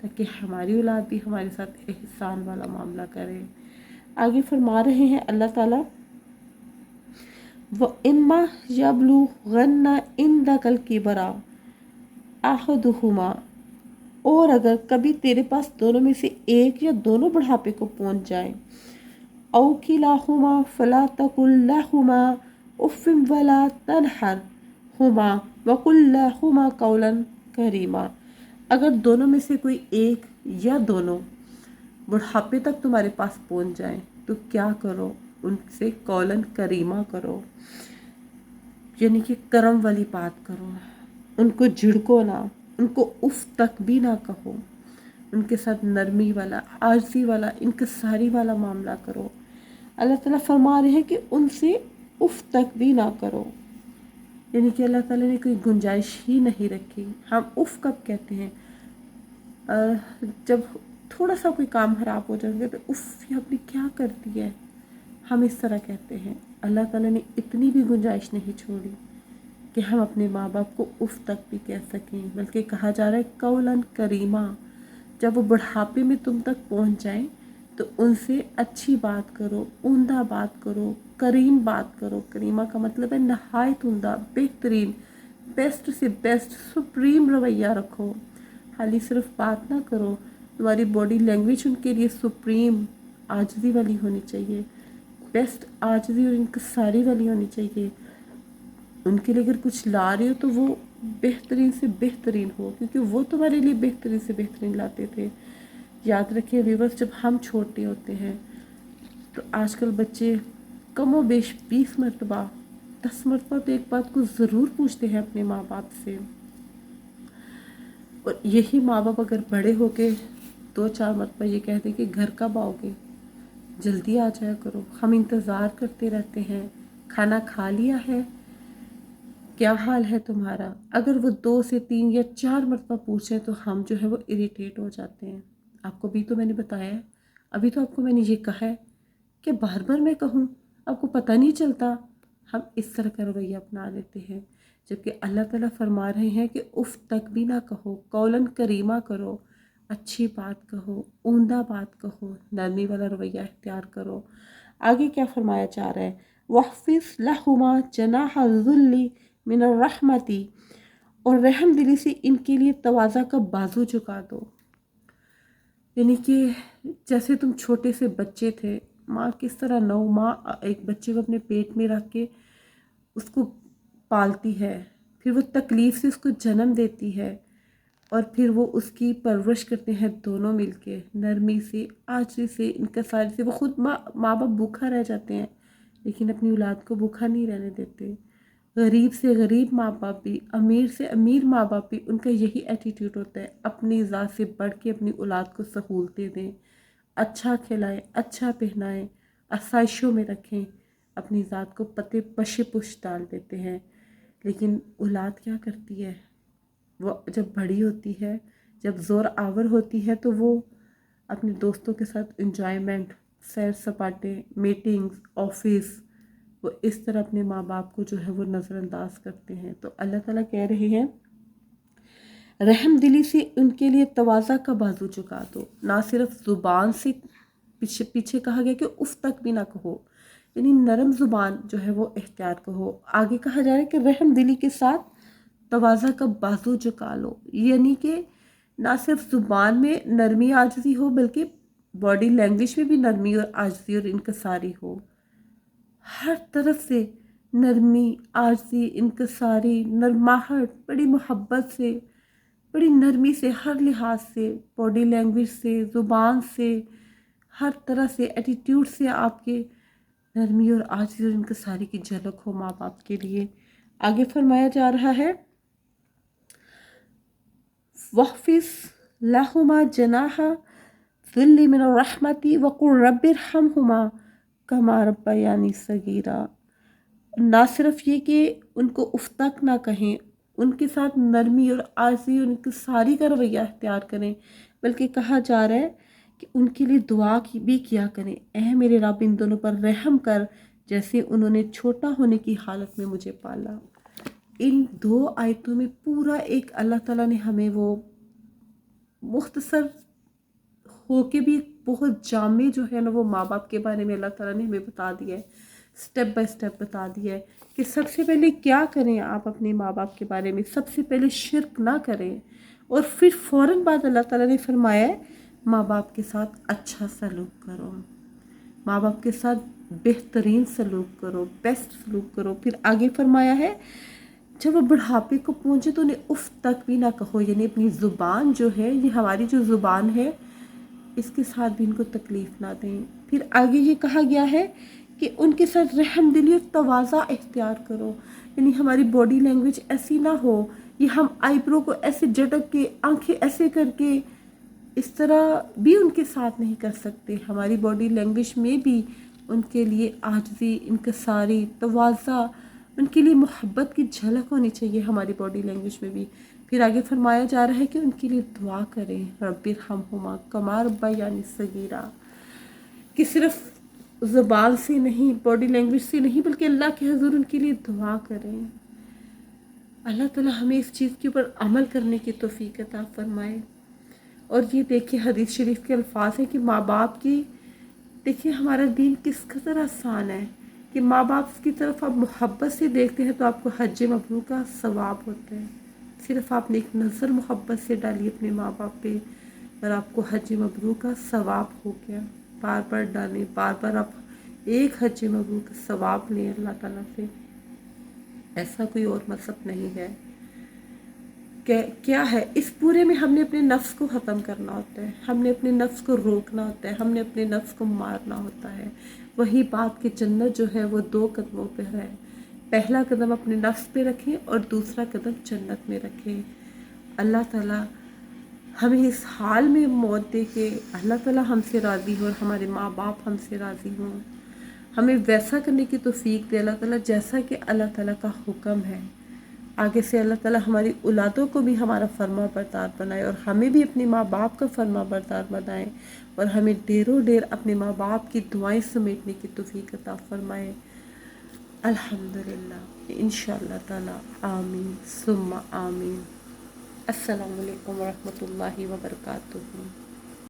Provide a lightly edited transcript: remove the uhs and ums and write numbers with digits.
تاکہ ہماری اولاد بھی ہمارے ساتھ احسان والا معاملہ کرے۔ آگے فرما رہے ہیں اللہ تعالیٰ وَإِمَّا يَبْلُغَنَّ عِندَكَ الْكِبَرَ أَحَدُهُمَا، اور اگر کبھی تیرے پاس دونوں میں سے ایک یا دونوں بڑھاپے کو پہنچ جائیں، أَوْ كِلَاهُمَا فَلَا تَقُل لَّهُمَا أُفٍّ وَلَا تَنْهَرْهُمَا وَقُل لَّهُمَا قَوْلًا كَرِيمًا، اگر دونوں میں سے کوئی ایک یا دونوں بڑھاپے تک تمہارے پاس پہنچ جائیں تو کیا کرو، ان سے قولاً کریمہ کرو، یعنی کہ کرم والی بات کرو، ان کو جھڑکو نہ، ان کو اف تک بھی نہ کہو، ان کے ساتھ نرمی والا، عاجزی والا، انکساری والا معاملہ کرو۔ اللہ تعالیٰ فرما رہے ہیں کہ ان سے اف تک بھی نہ کرو، یعنی کہ اللہ تعالیٰ نے کوئی گنجائش ہی نہیں رکھی۔ ہم اف کب کہتے ہیں؟ جب تھوڑا سا کوئی کام خراب ہو جائے گا تو اف یہ آپ نے کیا کر دیا ہے، ہم اس طرح کہتے ہیں۔ اللہ تعالیٰ نے اتنی بھی گنجائش نہیں چھوڑی کہ ہم اپنے ماں باپ کو اف تک بھی کہہ سکیں، بلکہ کہا جا رہا ہے قولاً کریمہ، جب وہ بڑھاپے میں تم تک پہنچ جائیں تو ان سے اچھی بات کرو، عمدہ بات کرو، کریم بات کرو۔ کریمہ کا مطلب ہے نہایت عمدہ، بہترین، بیسٹ سے بیسٹ، سپریم رویہ رکھو۔ خالی صرف بات نہ کرو، تمہاری باڈی لینگویج ان کے لیے سپریم عاجزی والی ہونی چاہیے، بیسٹ عاجزی اور انکساری والی ہونی چاہیے۔ ان کے لیے اگر کچھ لا رہے ہو تو وہ بہترین سے بہترین ہو، کیونکہ وہ تمہارے لیے بہترین سے بہترین لاتے تھے۔ یاد رکھیں ویورس، جب ہم چھوٹے ہوتے ہیں تو آج کل بچے کم و بیش 20 مرتبہ 10 مرتبہ تو ایک بات کو ضرور پوچھتے ہیں اپنے ماں باپ سے، اور یہی ماں باپ اگر بڑے ہو کے 2-4 مرتبہ یہ کہتے کہ گھر کب آؤ گے، جلدی آ جایا کرو، ہم انتظار کرتے رہتے ہیں، کھانا کھا لیا ہے، کیا حال ہے تمہارا، اگر وہ 2 سے 3 یا 4 مرتبہ پوچھیں تو ہم جو ہے وہ اریٹیٹ ہو جاتے ہیں۔ آپ کو بھی تو میں نے بتایا ہے، ابھی تو آپ کو میں نے یہ کہا ہے کہ بار بار میں کہوں، آپ کو پتہ نہیں چلتا، ہم اس طرح کا رویہ اپنا لیتے ہیں، جبکہ اللہ تعالیٰ فرما رہے ہیں کہ اف تک بھی نہ کہو، قولاً کریمہ کرو، اچھی بات کہو، عمدہ بات کہو، نرمی والا رویہ اختیار کرو۔ آگے کیا فرمایا جا رہا ہے؟ وَاخْفِضْ لَهُمَا جَنَاحَ الذُّلِّ مِنَ الرَّحْمَةِ، اور رحم دلی سے ان کے لیے تواضع کا بازو جھکا دو۔ یعنی کہ جیسے تم چھوٹے سے بچے تھے، ماں کس طرح ماں ایک بچے کو اپنے پیٹ میں رکھ کے اس کو پالتی ہے، پھر وہ تکلیف سے اس کو جنم دیتی ہے، اور پھر وہ اس کی پرورش کرتے ہیں دونوں مل کے، نرمی سے، عاجزی سے، انکساری سے۔ وہ خود ماں باپ بھوکا رہ جاتے ہیں لیکن اپنی اولاد کو بھوکا نہیں رہنے دیتے۔ غریب سے غریب ماں باپ بھی، امیر سے امیر ماں باپ بھی، ان کا یہی ایٹیٹیوڈ ہوتا ہے، اپنی ذات سے بڑھ کے اپنی اولاد کو سہولتیں دیں، اچھا کھلائیں، اچھا پہنائیں، آسائشوں میں رکھیں، اپنی ذات کو پتے پشے پش ڈال دیتے ہیں۔ لیکن اولاد کیا کرتی ہے؟ وہ جب بڑی ہوتی ہے، جب زور آور ہوتی ہے تو وہ اپنے دوستوں کے ساتھ انجوائمنٹ، سیر سپاٹے، میٹنگز، آفس، وہ اس طرح اپنے ماں باپ کو جو ہے وہ نظر انداز کرتے ہیں۔ تو اللہ تعالیٰ کہہ رہے ہیں رحم دلی سے ان کے لیے تواضع کا بازو چکا دو، نہ صرف زبان سے پیچھے کہا گیا کہ اف تک بھی نہ کہو، یعنی نرم زبان جو ہے وہ اختیار کرو۔ آگے کہا جا رہا ہے کہ رحم دلی کے ساتھ تواضع کا بازو جھکا لو، یعنی کہ نہ صرف زبان میں نرمی عاجزی ہو بلکہ باڈی لینگویج میں بھی نرمی اور عاجزی اور انکساری ہو، ہر طرف سے نرمی، عاجزی، انکساری، نرماہٹ، بڑی محبت سے، بڑی نرمی سے، ہر لحاظ سے، باڈی لینگویج سے، زبان سے، ہر طرح سے، ایٹیٹیوڈ سے آپ کے نرمی اور عاجزی اور انکساری کی جھلک ہو ماں باپ کے لیے۔ آگے فرمایا جا رہا ہے وَاخْفِضْ لَهُمَا جَنَاحَ الذُّلِّ مِنَ الرَّحْمَةِ وَقُلْ رَبِّ ارْحَمْهُمَا كَمَا رَبَّيَانِي صَغِيرًا، نہ صرف یہ کہ ان کو اف تک نہ کہیں، ان کے ساتھ نرمی اور عاجزی اور انکساری کا رویہ اختیار کریں، بلکہ کہا جا رہا ہے کہ ان کے لیے دعا بھی کیا کریں، اے میرے رب ان دونوں پر رحم کر جیسے انہوں نے چھوٹا ہونے کی حالت میں مجھے پالا۔ ان 2 آیتوں میں پورا ایک اللہ تعالیٰ نے ہمیں وہ مختصر ہو کے بھی بہت جامع جو ہے نا وہ ماں باپ کے بارے میں اللہ تعالیٰ نے ہمیں بتا دیا ہے، سٹیپ بائی سٹیپ بتا دیا ہے کہ سب سے پہلے کیا کریں آپ اپنے ماں باپ کے بارے میں. سب سے پہلے شرک نہ کریں، اور پھر فوراً بعد اللہ تعالیٰ نے فرمایا ہے ماں باپ کے ساتھ اچھا سلوک کرو، ماں باپ کے ساتھ بہترین سلوک کرو، بیسٹ سلوک کرو. پھر آگے فرمایا ہے جب وہ بڑھاپے کو پہنچے تو انہیں اف تک بھی نہ کہو، یعنی اپنی زبان جو ہے، یہ ہماری جو زبان ہے اس کے ساتھ بھی ان کو تکلیف نہ دیں. پھر آگے یہ کہا گیا ہے کہ ان کے ساتھ رحم دلی اور تواضع اختیار کرو، یعنی ہماری باڈی لینگویج ایسی نہ ہو، یہ ہم آئی برو کو ایسے جھٹک کے، آنکھیں ایسے کر کے، اس طرح بھی ان کے ساتھ نہیں کر سکتے. ہماری باڈی لینگویج میں بھی ان کے لیے عاجزی، انکساری، تواضع، ان کے لیے محبت کی جھلک ہونی چاہیے ہماری باڈی لینگویج میں بھی. پھر آگے فرمایا جا رہا ہے کہ ان کے لیے دعا کریں، رب ارحمہما کما ربیانی صغیرا، کہ صرف زبان سے نہیں، باڈی لینگویج سے نہیں، بلکہ اللہ کے حضور ان کے لیے دعا کریں. اللہ تعالیٰ ہمیں اس چیز کے اوپر عمل کرنے کی توفیق عطا فرمائے. اور یہ دیکھیں حدیث شریف کے الفاظ ہیں کہ ماں باپ کی، دیکھیں ہمارا دین کس قدر آسان ہے کہ ماں باپ کی طرف آپ محبت سے دیکھتے ہیں تو آپ کو حج مبرور کا ثواب ہوتا ہے. صرف آپ نے ایک نظر محبت سے ڈالی اپنے ماں باپ پہ اور آپ کو حج مبرور کا ثواب ہو گیا. بار بار ڈالیں، بار بار آپ ایک حج مبرور کا ثواب لیں اللہ تعالیٰ سے. ایسا کوئی اور مذہب نہیں ہے. کیا ہے اس پورے میں ہم نے اپنے نفس کو ختم کرنا ہوتا ہے، ہم نے اپنے نفس کو روکنا ہوتا ہے، ہم نے اپنے نفس کو مارنا ہوتا ہے. وہی بات کہ جنت جو ہے وہ 2 قدموں پہ ہے. پہلا قدم اپنے نفس پہ رکھیں اور دوسرا قدم جنت میں رکھیں. اللہ تعالیٰ ہمیں اس حال میں موت دے کہ اللہ تعالیٰ ہم سے راضی ہو اور ہمارے ماں باپ ہم سے راضی ہوں. ہمیں ویسا کرنے کی توفیق دے اللہ تعالیٰ جیسا کہ اللہ تعالیٰ کا حکم ہے. آگے سے اللہ تعالیٰ ہماری اولادوں کو بھی ہمارا فرما بردار بنائے اور ہمیں بھی اپنے ماں باپ کا فرما بردار بنائے، اور ہمیں ڈیروں ڈیر اپنے ماں باپ کی دعائیں سمیٹنے کی توفیق عطا فرمائے. الحمدللہ انشاءاللہ تعالیٰ. آمین ثم آمین. السلام علیکم ورحمۃ اللہ وبرکاتہ.